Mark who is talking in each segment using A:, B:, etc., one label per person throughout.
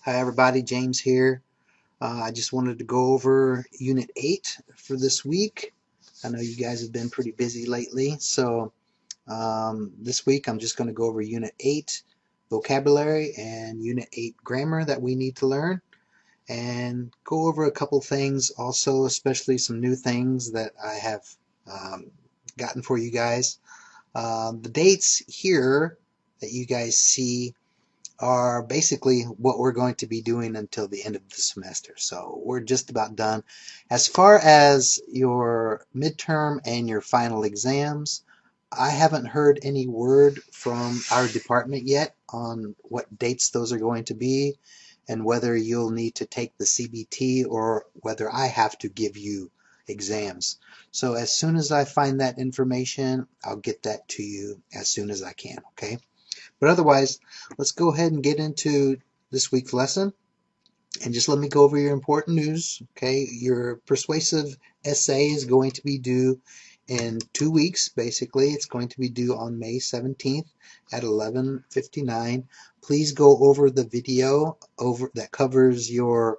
A: Hi everybody, James here. I just wanted to go over Unit 8 for this week. I know you guys have been pretty busy lately, so this week I'm just going to go over Unit 8 vocabulary and Unit 8 grammar that we need to learn, and go over a couple things also, especially some new things that I have um, gotten for you guys. The dates here that you guys see are basically what we're going to be doing until the end of the semester. So we're just about done. As far as your midterm and your final exams, I haven't heard any word from our department yet on what dates those are going to be and whether you'll need to take the CBT or whether I have to give you exams. So as soon as I find that information, I'll get that to you as soon as I can, okay? But otherwise, let's go ahead and get into this week's lesson. And just let me go over your important news. Okay, your persuasive essay is going to be due in 2 weeks. Basically, it's going to be due on May 17th at 11:59. Please go over the video that covers your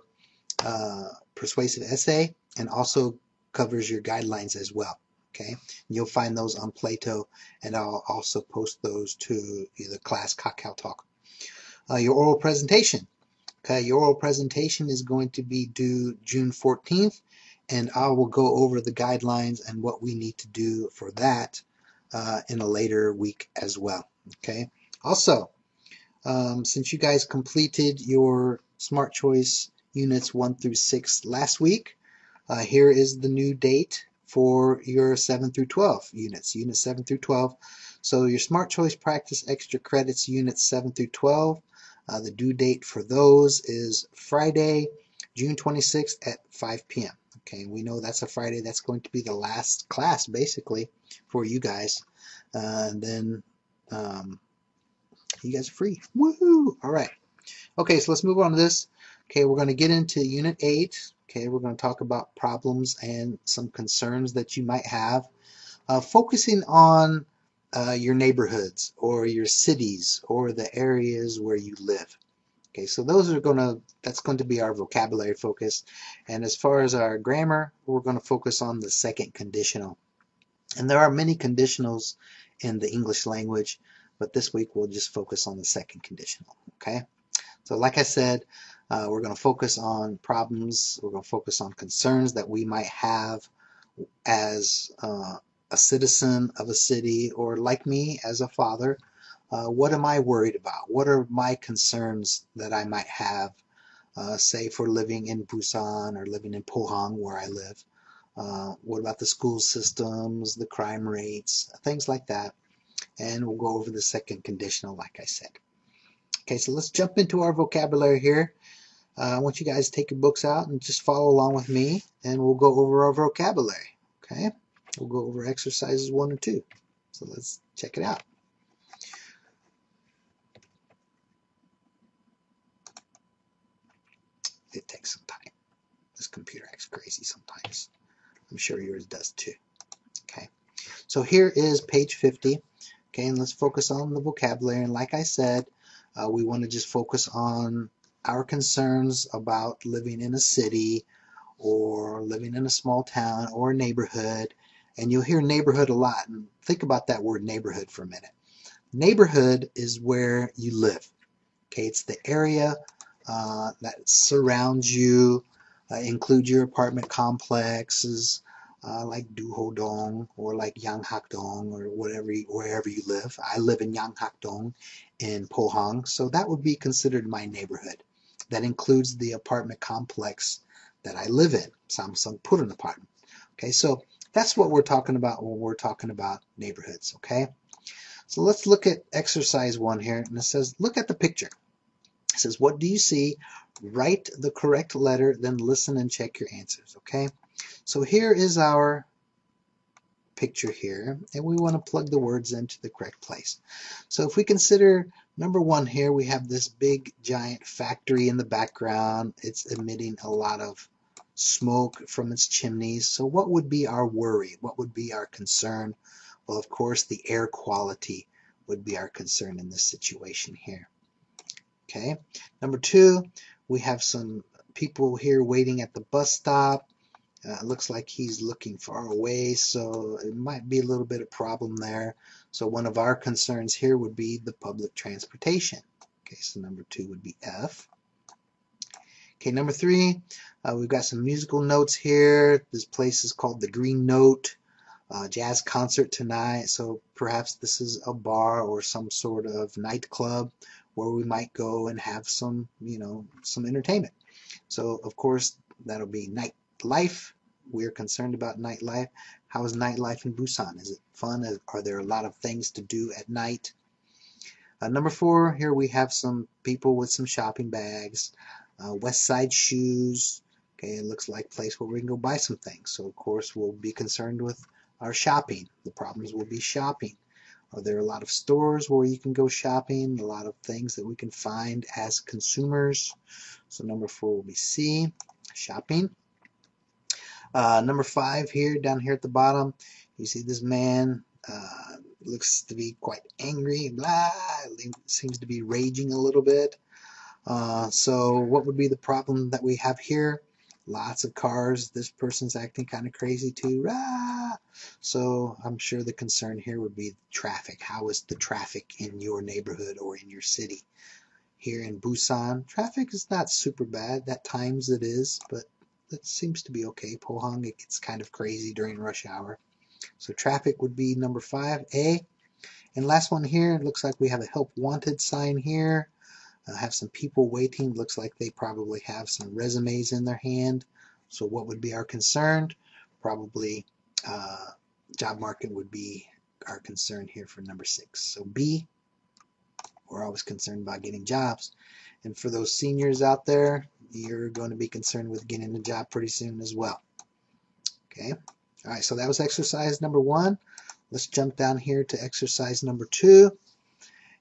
A: persuasive essay and also covers your guidelines as well. Okay, you'll find those on Plato, and I'll also post those to the class Kakao Talk. Your oral presentation. Okay, your oral presentation is going to be due June 14th, and I will go over the guidelines and what we need to do for that in a later week as well. Okay. Also, since you guys completed your Smart Choice Units 1 through 6 last week, here is the new date for your 7 through 12 units, Units 7 through 12. So your Smart Choice Practice Extra Credits Units 7 through 12, the due date for those is Friday, June 26th at 5 p.m. Okay, we know that's a Friday. That's going to be the last class, basically, for you guys. And then you guys are free. Woohoo! All right. Okay, so let's move on to this. Okay, we're going to get into Unit 8. Okay, we're going to talk about problems and some concerns that you might have, focusing on your neighborhoods or your cities or the areas where you live. Okay, so that's going to be our vocabulary focus. And as far as our grammar, we're going to focus on the second conditional. And there are many conditionals in the English language, but this week we'll just focus on the second conditional. Okay. So like I said, we're going to focus on problems, we're going to focus on concerns that we might have as a citizen of a city, or like me as a father. What am I worried about? What are my concerns that I might have, say for living in Busan or living in Pohang where I live? What about the school systems, the crime rates, things like that. And we'll go over the second conditional like I said. Okay, so let's jump into our vocabulary here. I want you guys to take your books out and just follow along with me, and we'll go over our vocabulary. Okay, we'll go over exercises 1 and 2. So let's check it out. It takes some time. This computer acts crazy sometimes. I'm sure yours does too. Okay, so here is page 50. Okay, and let's focus on the vocabulary. And like I said, we want to just focus on our concerns about living in a city or living in a small town or a neighborhood. And you'll hear neighborhood a lot. And think about that word neighborhood for a minute. Neighborhood is where you live. Okay, it's the area that surrounds you, include your apartment complexes, like Duhodong or like Yanghakdong or wherever you live. I live in Yanghakdong in Pohang, so that would be considered my neighborhood. That includes the apartment complex that I live in, Samsung Purun apartment. Okay, so that's what we're talking about when we're talking about neighborhoods. Okay, so let's look at exercise 1 here, and it says, look at the picture. It says, what do you see? Write the correct letter, then listen and check your answers. Okay, so here is our picture here, and we want to plug the words into the correct place. So if we consider number 1 here, we have this big giant factory in the background. It's emitting a lot of smoke from its chimneys. So what would be our worry? What would be our concern? Well, of course, the air quality would be our concern in this situation here. Okay. Number 2, We have some people here waiting at the bus stop. It looks like he's looking far away, so it might be a little bit of problem there. So one of our concerns here would be the public transportation. Okay, so number 2 would be F. Okay, number 3, we've got some musical notes here. This place is called the Green Note. Jazz concert tonight, so perhaps this is a bar or some sort of nightclub where we might go and have some, some entertainment. So of course that'll be nightlife. We're concerned about nightlife. How is nightlife in Busan? Is it fun? Are there a lot of things to do at night? Number 4, here we have some people with some shopping bags. West Side Shoes. Okay, it looks like a place where we can go buy some things. So of course we'll be concerned with our shopping. The problems will be shopping. Are there a lot of stores where you can go shopping? A lot of things that we can find as consumers. So number 4 will be C, shopping. Number 5 here, down here at the bottom, you see this man looks to be quite angry. Blah, seems to be raging a little bit. So what would be the problem that we have here? Lots of cars. This person's acting kind of crazy too. Rah! So I'm sure the concern here would be traffic. How is the traffic in your neighborhood or in your city? Here in Busan, traffic is not super bad. At times it is, but that seems to be okay. Pohang, it gets kind of crazy during rush hour. So traffic would be number 5, A. And last one here, it looks like we have a help wanted sign here. Have some people waiting. Looks like they probably have some resumes in their hand. So what would be our concern? Probably job market would be our concern here for number 6. So B, we're always concerned about getting jobs. And for those seniors out there, you're going to be concerned with getting a job pretty soon as well. Okay. All right, so that was exercise number 1. Let's jump down here to exercise number 2.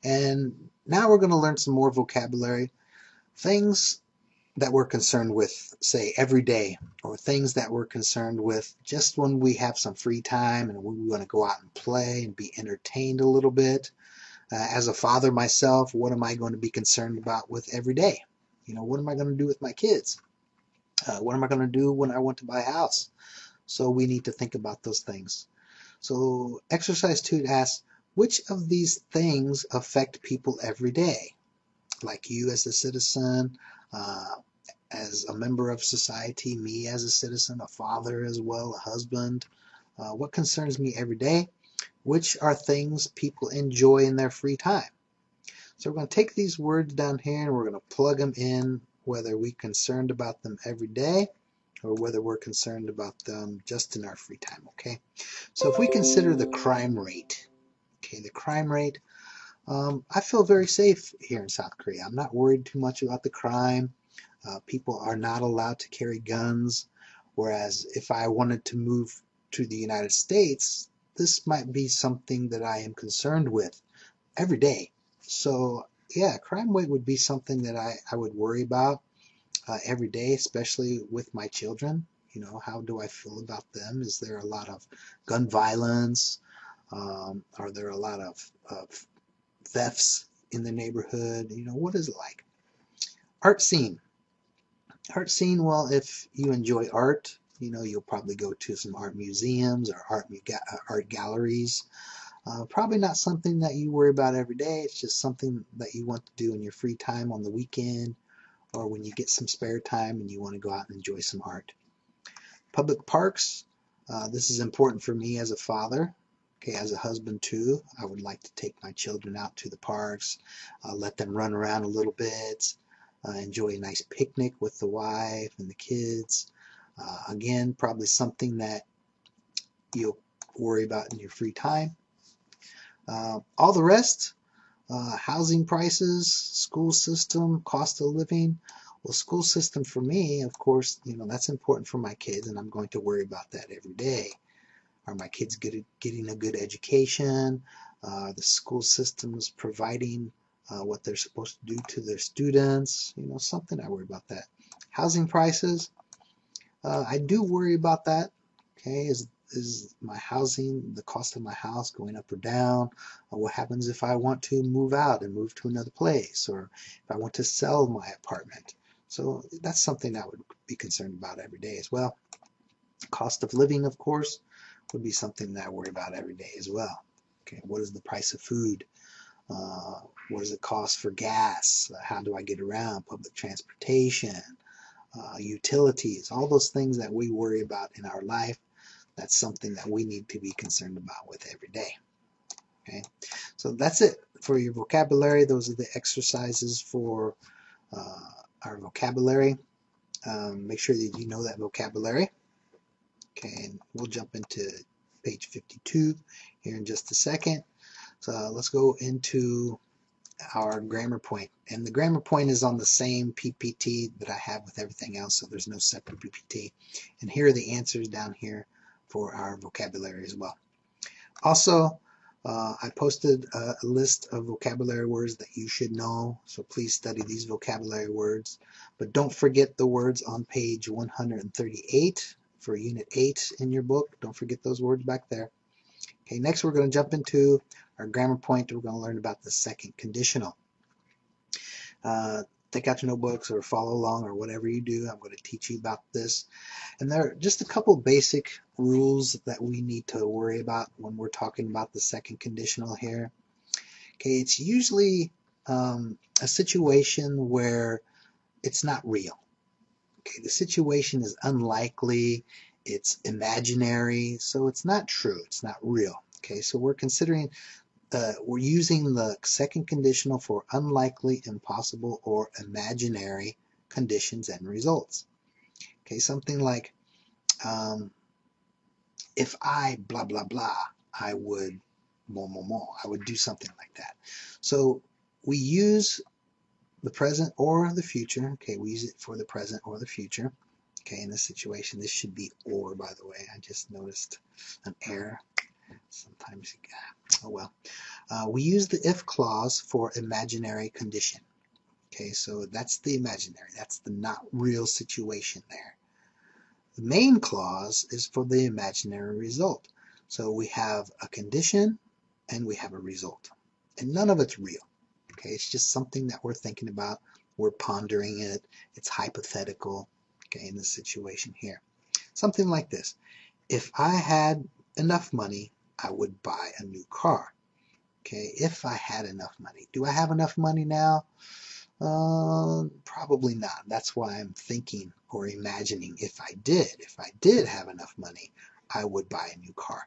A: And now we're going to learn some more vocabulary. Things that we're concerned with, say, every day, or things that we're concerned with just when we have some free time and we want to go out and play and be entertained a little bit. As a father myself, what am I going to be concerned about with every day? What am I going to do with my kids? What am I going to do when I want to buy a house? So we need to think about those things. So exercise 2 asks, which of these things affect people every day? Like you as a citizen, as a member of society, me as a citizen, a father as well, a husband. What concerns me every day? Which are things people enjoy in their free time? So we're going to take these words down here and we're going to plug them in, whether we're concerned about them every day or whether we're concerned about them just in our free time, okay? So if we consider the crime rate, okay, the crime rate, I feel very safe here in South Korea. I'm not worried too much about the crime. People are not allowed to carry guns, whereas if I wanted to move to the United States, this might be something that I am concerned with every day. So yeah, crime rate would be something that I would worry about every day, especially with my children. How do I feel about them? Is there a lot of gun violence? Are there a lot of thefts in the neighborhood? What is it like? Art scene. Art scene, well, if you enjoy art, you'll probably go to some art museums or art galleries. Probably not something that you worry about every day. It's just something that you want to do in your free time on the weekend or when you get some spare time and you want to go out and enjoy some art. Public parks. This is important for me as a father. Okay, as a husband too, I would like to take my children out to the parks, let them run around a little bit, enjoy a nice picnic with the wife and the kids. Again, probably something that you'll worry about in your free time. All the rest, housing prices, school system, cost of living. Well, school system for me, of course, that's important for my kids, and I'm going to worry about that every day. Are my kids getting a good education? The school system is providing what they're supposed to do to their students? Something I worry about that. Housing prices, I do worry about that. Okay, is my housing, the cost of my house going up or down? What happens if I want to move out and move to another place, or if I want to sell my apartment? So that's something I would be concerned about every day as well. Cost of living, of course, would be something that I worry about every day as well. Okay, what is the price of food? Uh, what does it cost for gas? How do I get around? Public transportation, utilities, all those things that we worry about in our life. That's something that we need to be concerned about with every day. Okay, so that's it for your vocabulary. Those are the exercises for our vocabulary. Make sure that you know that vocabulary. Okay, and we'll jump into page 52 here in just a second. So let's go into our grammar point. And the grammar point is on the same PPT that I have with everything else, so there's no separate PPT. And here are the answers down here for our vocabulary as well. Also, I posted a list of vocabulary words that you should know, so please study these vocabulary words. But don't forget the words on page 138 for Unit 8 in your book. Don't forget those words back there. Okay, next we're going to jump into our grammar point. We're going to learn about the second conditional. Take out your notebooks or follow along or whatever you do. I'm going to teach you about this. And there are just a couple basic rules that we need to worry about when we're talking about the second conditional here. Okay, it's usually a situation where it's not real. Okay, the situation is unlikely, it's imaginary, so it's not true, it's not real. Okay, so we're using the second conditional for unlikely, impossible, or imaginary conditions and results. Okay, something like, if I blah blah blah, I would more more more. I would do something like that. So we use the present or the future. Okay, we use it for the present or the future. Okay, in this situation, this should be or, by the way. I just noticed an error. Sometimes, oh well. We use the if clause for imaginary condition. Okay, so that's the imaginary. That's the not real situation there. The main clause is for the imaginary result. So we have a condition and we have a result. And none of it's real. Okay, it's just something that we're thinking about. We're pondering it. It's hypothetical. Okay, in this situation here. Something like this. If I had enough money, I would buy a new car. Okay, if I had enough money. Do I have enough money now? Probably not. That's why I'm thinking or imagining if I did have enough money, I would buy a new car.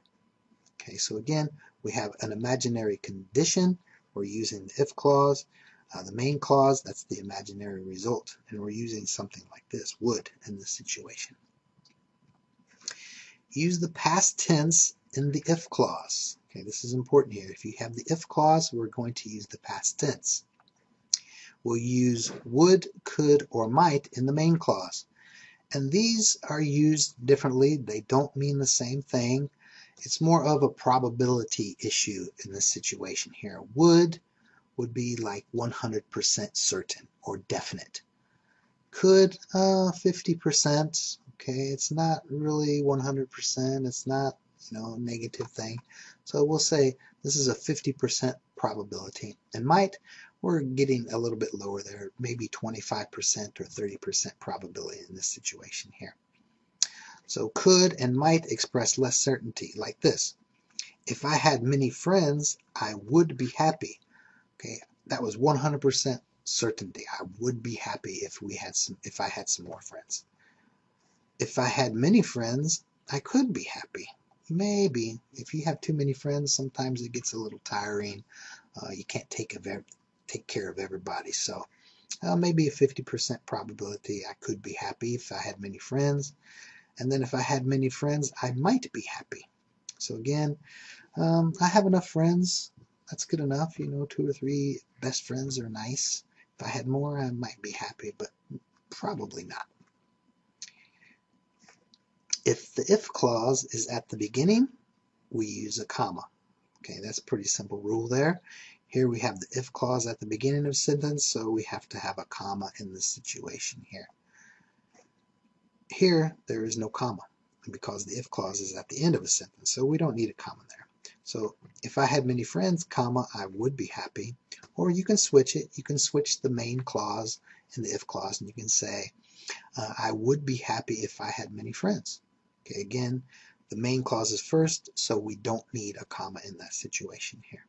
A: Okay, so again, we have an imaginary condition. We're using the if clause. The main clause, that's the imaginary result. And we're using something like this, would, in this situation. Use the past tense in the if clause. Okay, this is important here. If you have the if clause, we're going to use the past tense. We'll use would, could, or might in the main clause. And these are used differently. They don't mean the same thing. It's more of a probability issue in this situation here. Would be like 100% certain or definite. Could, 50%. Okay, it's not really 100%. It's not, a negative thing. So we'll say this is a 50% probability. And might, we're getting a little bit lower there, maybe 25% or 30% probability in this situation here. So could and might express less certainty, like this. If I had many friends, I would be happy. Okay, that was 100% certainty. I would be happy if I had some more friends. If I had many friends, I could be happy. Maybe. If you have too many friends, sometimes it gets a little tiring. You can't take care of everybody. So maybe a 50% probability I could be happy if I had many friends. And then if I had many friends, I might be happy. So again, I have enough friends. That's good enough. 2 or 3 best friends are nice. If I had more, I might be happy, but probably not. If the if clause is at the beginning, we use a comma. Okay, that's a pretty simple rule there. Here we have the if clause at the beginning of a sentence, so we have to have a comma in this situation here. Here, there is no comma because the if clause is at the end of a sentence, so we don't need a comma there. So if I had many friends, comma, I would be happy. Or you can switch it. You can switch the main clause in the if clause, and you can say, I would be happy if I had many friends. Okay, again, the main clause is first, so we don't need a comma in that situation here.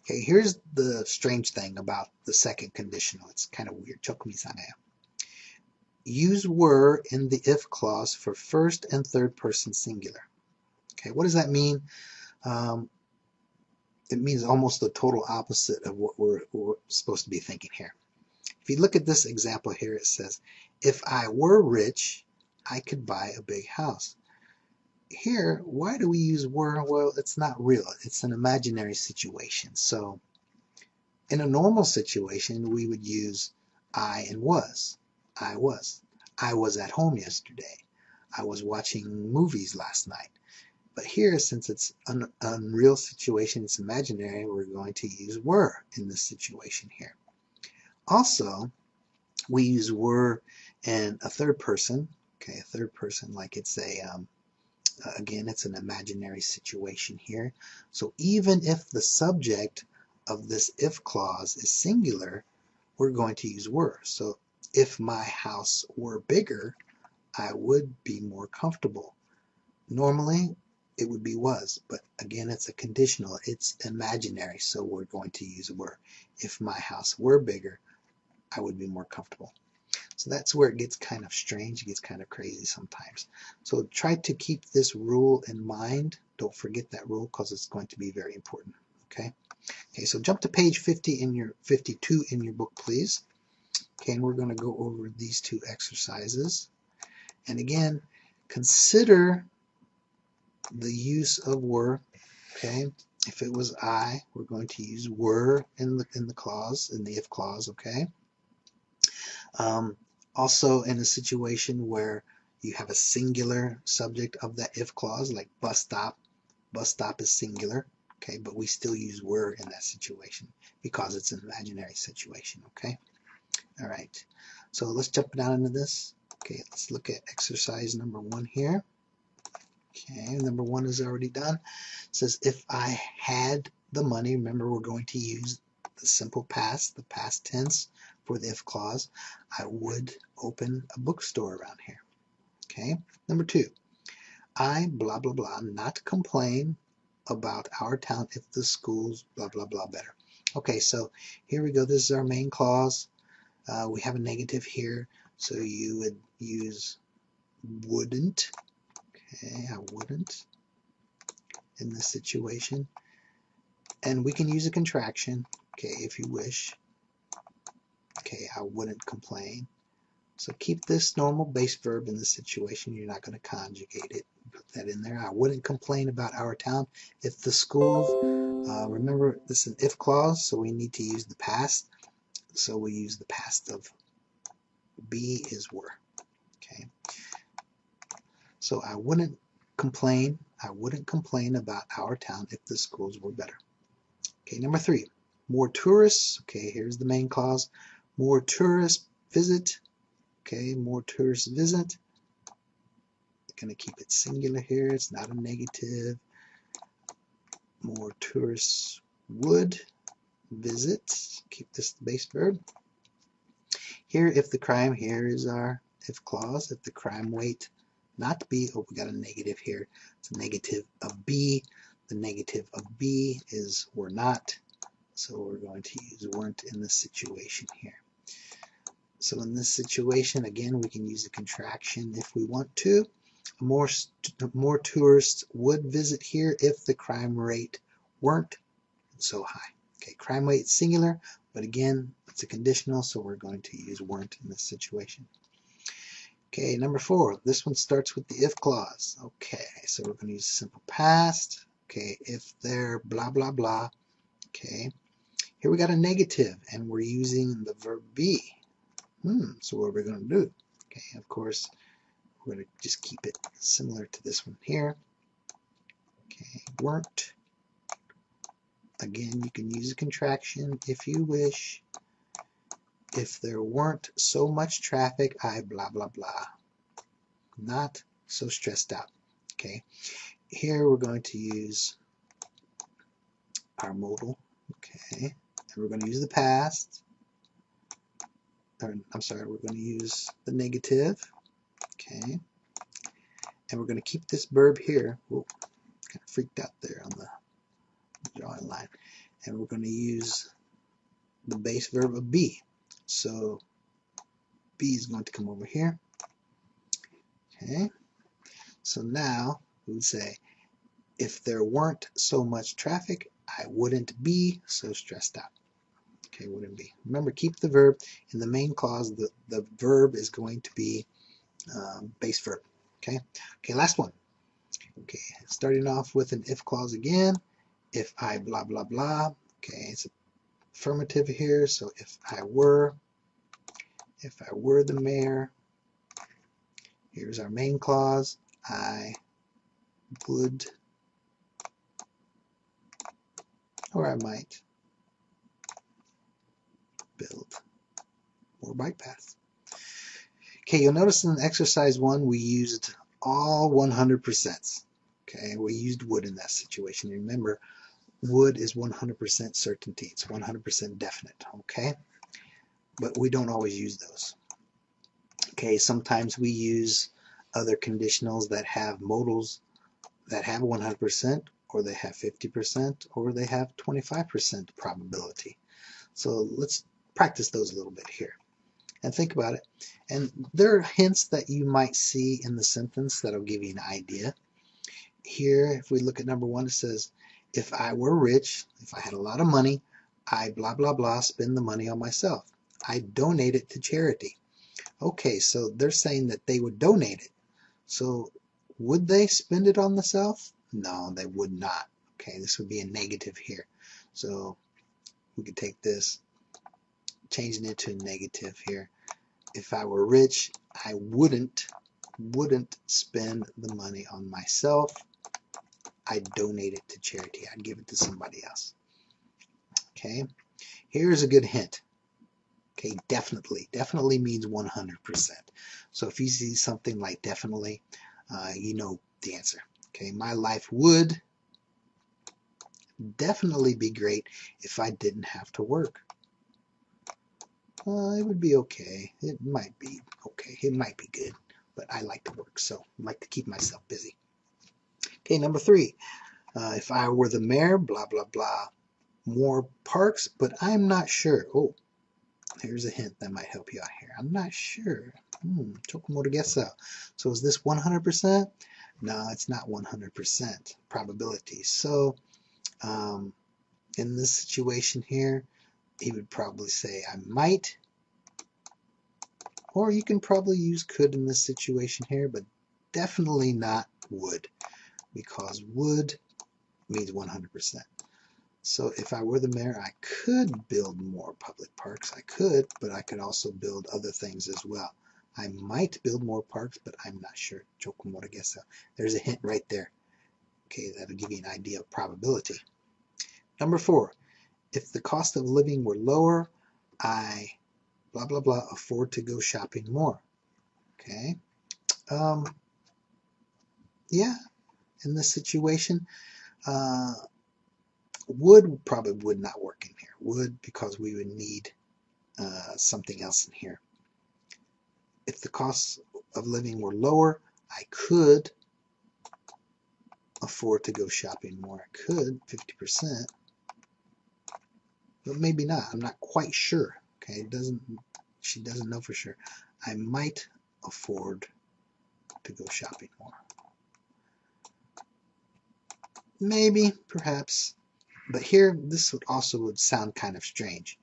A: Okay, here's the strange thing about the second conditional. It's kind of weird. Use were in the if clause for first and third person singular. Okay, what does that mean? It means almost the total opposite of what we're supposed to be thinking here. If you look at this example here, it says, if I were rich, I could buy a big house. Here, why do we use were? Well, it's not real. It's an imaginary situation. So in a normal situation, we would use I and was. I was. I was at home yesterday. I was watching movies last night. But here, since it's an unreal situation, it's imaginary, we're going to use were in this situation here. Also, we use were in a third person. Okay, a third person, like it's a, again, it's an imaginary situation here. So even if the subject of this if clause is singular, we're going to use were. So if my house were bigger, I would be more comfortable. Normally, it would be was, but again, it's a conditional. It's imaginary, so we're going to use were. If my house were bigger, I would be more comfortable. So that's where it gets kind of strange. It gets kind of crazy sometimes. So try to keep this rule in mind. Don't forget that rule because it's going to be very important. Okay. Okay. So jump to page 50 in your 52 in your book, please. Okay, and we're going to go over these two exercises. And again, consider the use of were. Okay, if it was I, we're going to use were in the clause, in the if clause. Okay. Also, in a situation where you have a singular subject of that if clause, like bus stop is singular. Okay, but we still use were in that situation because it's an imaginary situation. Okay. All right. So let's jump down into this. Okay, let's look at exercise number 1 here. Okay, number 1 is already done. It says, if I had the money, remember we're going to use the simple past, the past tense for the if clause, I would open a bookstore around here. Okay, number 2, I blah blah blah not complain about our town if the schools blah blah blah better. Okay, so here we go. This is our main clause. We have a negative here, so you would use wouldn't. Okay, I wouldn't in this situation. And we can use a contraction, okay, if you wish. Okay, I wouldn't complain. So keep this normal base verb in this situation. You're not going to conjugate it. Put that in there. I wouldn't complain about our town if the schools, remember this is an if clause, so we need to use the past. So we use the past of be is were. Okay. So I wouldn't complain about our town if the schools were better. Okay, number 3, more tourists. Okay, here's the main clause. More tourists visit. Okay, more tourists visit. Going to keep it singular here. It's not a negative. More tourists would visit. Keep this the base verb. Here, if the crime, here is our if clause. If the crime weight not be, oh, we got a negative here. It's a negative of be. The negative of be is were not. So we're going to use weren't in this situation here. So in this situation, again, we can use a contraction if we want to. More tourists would visit here if the crime rate weren't so high. Okay, crime rate singular, but again, it's a conditional, so we're going to use weren't in this situation. Okay, number 4, this one starts with the if clause. Okay, so we're going to use simple past. Okay, if they're blah, blah, blah. Okay, here we got a negative, and we're using the verb be. So what are we going to do? Okay, of course, we're going to just keep it similar to this one here. Okay, weren't. Again, you can use a contraction if you wish. If there weren't so much traffic, I blah, blah, blah. Not so stressed out. Okay, here we're going to use our modal. Okay, and we're going to use the past. or I'm sorry, we're going to use the negative. Okay. And we're going to keep this verb here. Whoa, kind of freaked out there on the drawing line. And we're going to use the base verb of be. So be is going to come over here. Okay. So now we would say, if there weren't so much traffic, I wouldn't be so stressed out. Okay, wouldn't be. Remember, keep the verb in the main clause. The verb is going to be base verb. Okay. Okay, last one. Okay, starting off with an if clause again. If I blah blah blah. Okay, it's affirmative here. So if I were the mayor, here's our main clause. I would, or I might, build more bike paths. Okay, you'll notice in exercise 1 we used all 100%. Okay, we used would in that situation. Remember, would is 100% certainty. It's 100% definite. Okay, but we don't always use those. Okay, sometimes we use other conditionals that have modals that have 100%, or they have 50%, or they have 25% probability. So let's practice those a little bit here and think about it. And there are hints that you might see in the sentence that'll give you an idea. Here, if we look at number 1, it says, if I were rich, if I had a lot of money, I blah blah blah spend the money on myself. I donate it to charity. Okay, so they're saying that they would donate it. So would they spend it on themselves? No, they would not. Okay, this would be a negative here. So we could take this, changing it to a negative here. If I were rich, I wouldn't spend the money on myself. I'd donate it to charity. I'd give it to somebody else. Okay, here's a good hint. Okay, definitely. Definitely means 100%. So if you see something like definitely, you know the answer. Okay, my life would definitely be great if I didn't have to work. It would be okay. It might be okay. It might be good, but I like to work, so I like to keep myself busy. Okay, number 3. If I were the mayor, blah, blah, blah, more parks, but I'm not sure. Oh, here's a hint that might help you out here. I'm not sure. Chocomoto guess. So is this 100%? No, it's not 100% probability. So in this situation here, he would probably say I might, or you can probably use could in this situation here, but definitely not would, because would means 100%. So if I were the mayor, I could build more public parks. I could, but I could also build other things as well. I might build more parks, but I'm not sure. Chocomoto guess. There's a hint right there. Okay, that'll give you an idea of probability. Number 4, if the cost of living were lower, I blah blah blah afford to go shopping more. Okay. Yeah, in this situation, would probably would not work in here. Would, because we would need something else in here. If the cost of living were lower, I could afford to go shopping more. I could, 50%, but maybe not. I'm not quite sure. Okay, she doesn't know for sure. I might afford to go shopping more. Maybe, perhaps, but here this would sound kind of strange.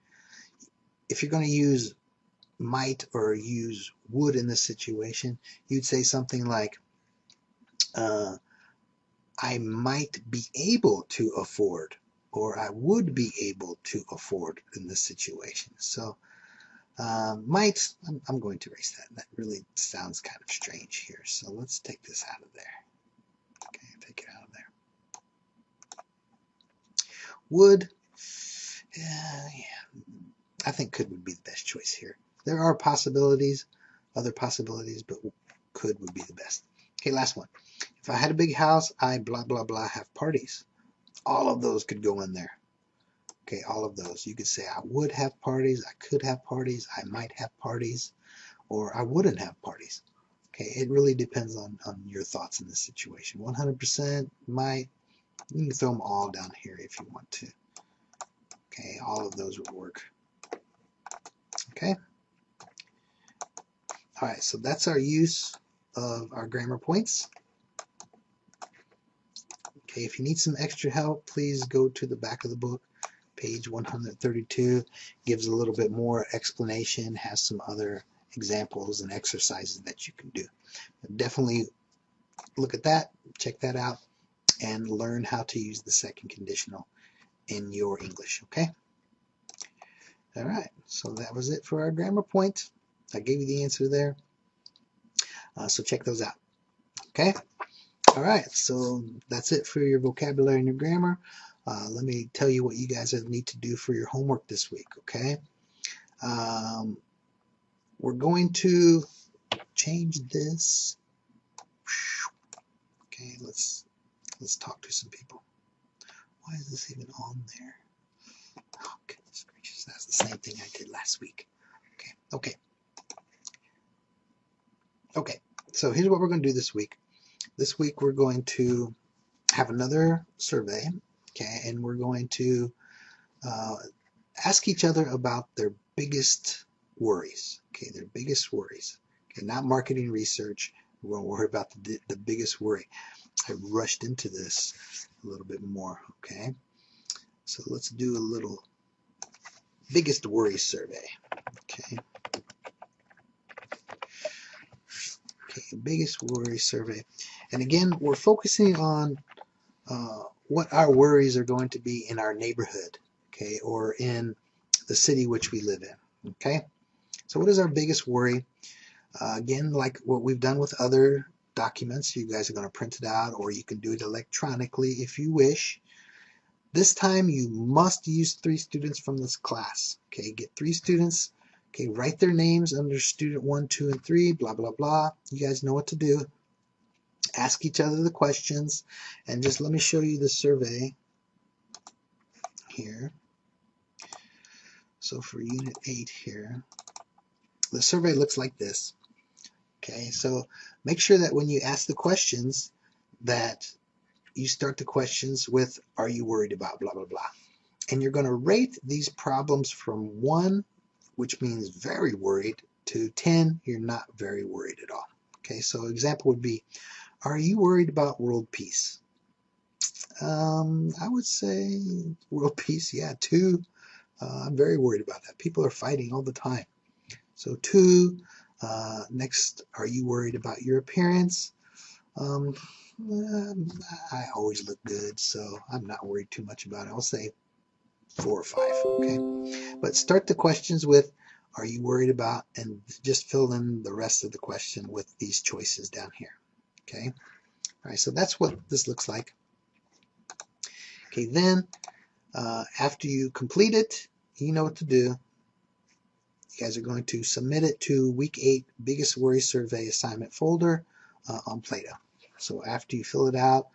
A: If you're going to use might or use would in this situation, you'd say something like, I might be able to afford, or I would be able to afford in this situation. So might, I'm going to erase that. That really sounds kind of strange here. So let's take this out of there. Okay, take it out of there. Would, yeah, I think could would be the best choice here. There are possibilities, other possibilities, but could would be the best. Okay, last one. If I had a big house, I blah, blah, blah have parties. All of those could go in there. Okay, all of those. You could say I would have parties, I could have parties, I might have parties, or I wouldn't have parties. Okay, it really depends on your thoughts in this situation. 100% might, you can throw them all down here if you want to. Okay, all of those would work. Okay. All right, so that's our use of our grammar points. Okay, if you need some extra help, please go to the back of the book. Page 132 gives a little bit more explanation, has some other examples and exercises that you can do. Definitely look at that, check that out, and learn how to use the second conditional in your English, okay? All right, so that was it for our grammar point. I gave you the answer there, so check those out, okay? All right, so that's it for your vocabulary and your grammar. Let me tell you what you guys need to do for your homework this week, okay? We're going to change this. Okay, let's talk to some people. Why is this even on there? Oh, goodness gracious, that's the same thing I did last week. Okay, so here's what we're going to do this week. This week we're going to have another survey, okay, and we're going to ask each other about their biggest worries, okay, their biggest worries, okay, not marketing research. We're going to worry about the biggest worry. I rushed into this a little bit more, okay, so let's do a little biggest worry survey, okay. Okay, biggest worry survey, and again we're focusing on what our worries are going to be in our neighborhood, okay, or in the city which we live in, okay. So what is our biggest worry? Again, like what we've done with other documents, you guys are going to print it out, or you can do it electronically if you wish. This time you must use 3 students from this class, okay. Get 3 students, okay, write their names under student 1, 2, and 3, blah blah blah. You guys know what to do. Ask each other the questions, and just let me show you the survey here. So for unit 8 here, the survey looks like this. Okay, so make sure that when you ask the questions that you start the questions with, are you worried about blah blah blah, and you're going to rate these problems from 1, which means very worried, to 10, you're not very worried at all. Okay, so example would be, are you worried about world peace? I would say world peace, yeah, 2. I'm very worried about that. People are fighting all the time. So 2. Next, are you worried about your appearance? I always look good, so I'm not worried too much about it. I'll say 4 or 5, okay? But start the questions with, are you worried about, and just fill in the rest of the question with these choices down here, okay? All right, so that's what this looks like. Okay, then after you complete it, you know what to do. You guys are going to submit it to week 8 biggest worry survey assignment folder on Play-Doh. So after you fill it out,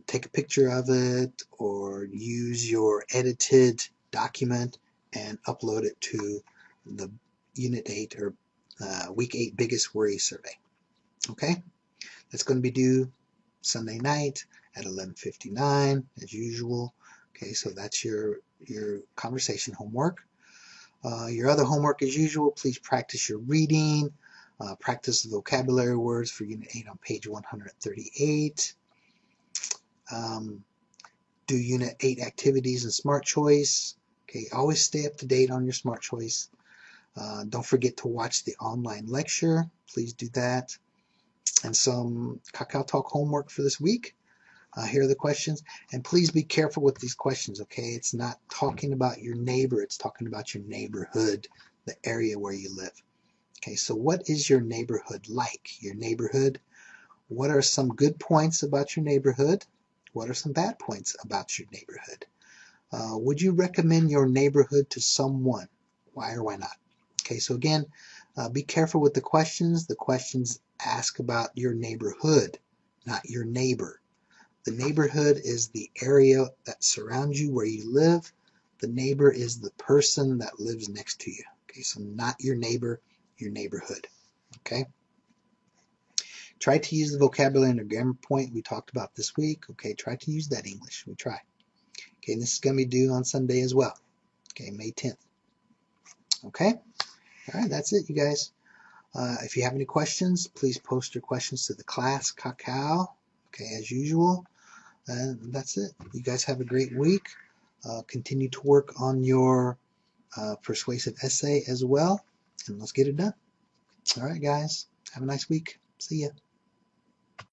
A: take a picture of it or use your edited document and upload it to the unit 8 or week 8 biggest worry survey. Okay, that's going to be due Sunday night at 11:59 as usual. Okay, so that's your conversation homework. Your other homework as usual, please practice your reading, practice the vocabulary words for Unit 8 on page 138. Do Unit 8 activities and Smart Choice. Okay, always stay up to date on your Smart Choice. Don't forget to watch the online lecture. Please do that. And some Kakao Talk homework for this week. Here are the questions, and please be careful with these questions, okay? It's not talking about your neighbor, it's talking about your neighborhood, the area where you live. Okay, so what is your neighborhood like? Your neighborhood, what are some good points about your neighborhood? What are some bad points about your neighborhood? Would you recommend your neighborhood to someone? Why or why not? Okay, so again, be careful with the questions. The questions ask about your neighborhood, not your neighbor. The neighborhood is the area that surrounds you where you live. The neighbor is the person that lives next to you. Okay, so not your neighbor, your neighborhood. Okay. Try to use the vocabulary and the grammar point we talked about this week. Okay, try to use that English. We try. Okay, and this is going to be due on Sunday as well. Okay, May 10th. Okay. All right, that's it, you guys. If you have any questions, please post your questions to the class Kakao. Okay, as usual. And that's it. You guys have a great week. Continue to work on your persuasive essay as well. And let's get it done. All right, guys. Have a nice week. See ya.